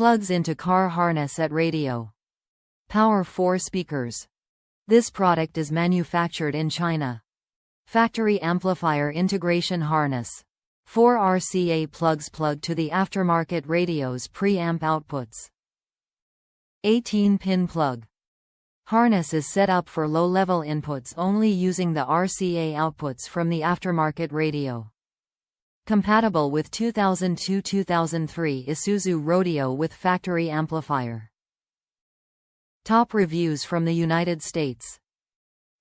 Plugs into car harness at radio. Power 4 speakers. This product is manufactured in China. Factory amplifier integration harness. 4 RCA plugs plug to the aftermarket radio's preamp outputs. 18-pin plug. Harness is set up for low-level inputs only using the RCA outputs from the aftermarket radio. Compatible with 2002-2003 Isuzu Rodeo with factory amplifier. Top reviews from the United States.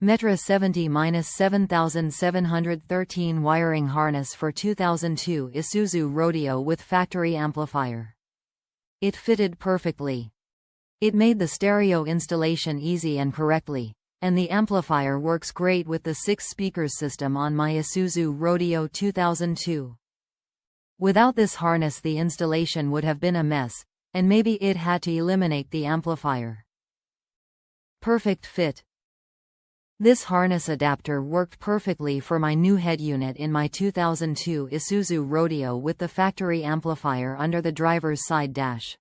Metra 70-7713 wiring harness for 2002 Isuzu Rodeo with factory amplifier. It fitted perfectly. It made the stereo installation easy and correctly, and the amplifier works great with the 6 speakers system on my Isuzu Rodeo 2002. Without this harness the installation would have been a mess, and maybe it had to eliminate the amplifier. Perfect fit. This harness adapter worked perfectly for my new head unit in my 2002 Isuzu Rodeo with the factory amplifier under the driver's side dash.